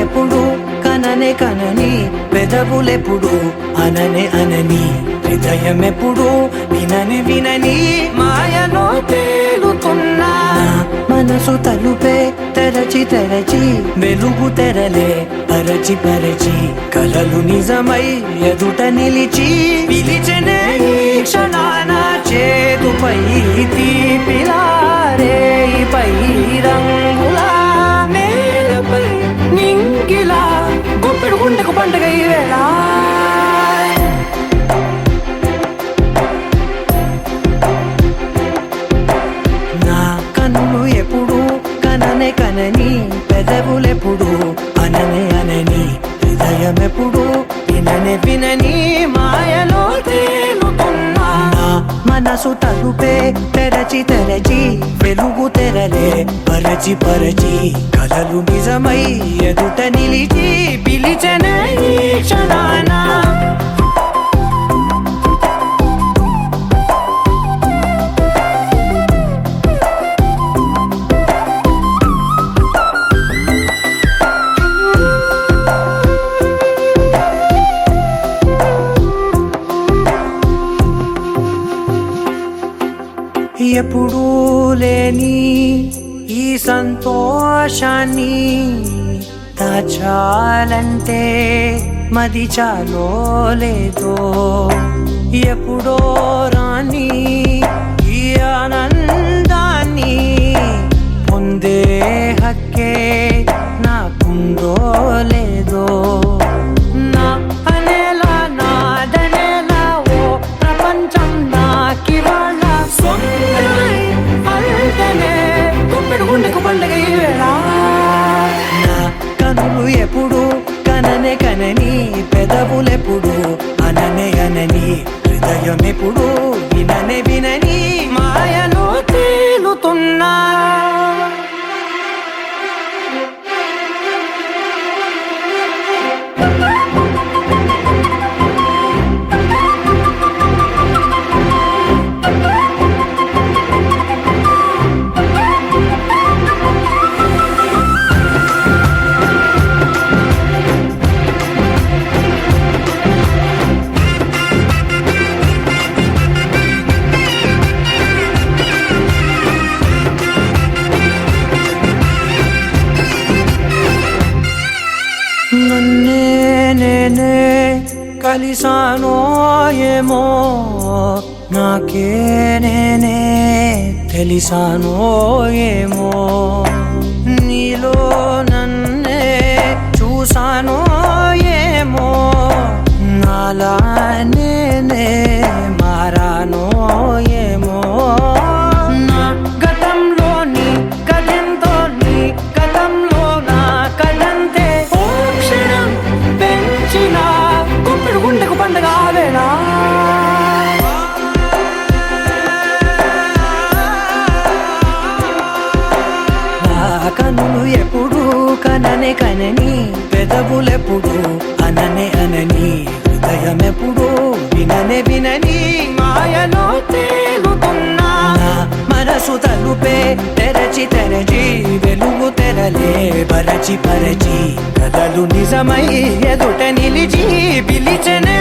ఎప్పుడు కననే కనని పెదవులెప్పుడు అననే అనని హృదయం ఎప్పుడు వినని వినని మాయలో తేలుతున్నా మనసు తలుపే తెరచి తెరచి వెలుగు తెరలే పరచి పరచి కలలు నిజమై ఎదుట నిలిచి పిలిచెనే ఈ క్షణాన చేతుపై తీపిలారే పై రంగులా నేలపై నింగిలా గుప్పెడు గుండెకు పండుగ ఈ వేళ నా కన్నులు ఎప్పుడు కననే కనని పెదవులెప్పుడు అననే అనని హృదయం ఎప్పుడు విననే వినని మాయలో తేలుతున్నా మనసు తలుపే తెరచి తెరచి వెలుగు తెరలే పరచి పరచి కలలు నిజమై ఎదుట నిలిచి పిలిచెనే ఈ క్షణాన ఎప్పుడూ లేని ఈ సంతోషాన్ని దాచాలంటే మది చాలో లేదో ఎప్పుడో రాని ఈ ఆనందాన్ని పొందే హక్కే నాకుందో లేదో నా అనేలా నాదనేలా ఓ ప్రపంచం నాకివాళ గుండెకు పండుగ ఈ వేళ నా కనులు ఎప్పుడు కననే కనని పెదవులెప్పుడు అననే అనని హృదయం ఎప్పుడు విననే వినని మాయలో తేలుతున్నా నన్నే నేనే కలిసానో ఏమో నాకే నేనే తెలిసానో ఏమో నీలో నన్నే చూసానో ఏమో నాలా నేనే మారానో ఏమో నా గతంలోని కథంతో నీ గతంలో నా కథంతే గుండెకు పండుగ ఆవేళ కన్నులు ఎప్పుడు కననే కనని పెదవులెప్పుడు అననే అనని హృదయం ఎప్పుడు విననే వినని మాయలో తేలుతున్నా మనసు తలుపే తెరచి తెరచి వెలుగు తెరలే పరచి పరచి కలలు నిజమై ఎదుట నిలిచి పిలిచెనే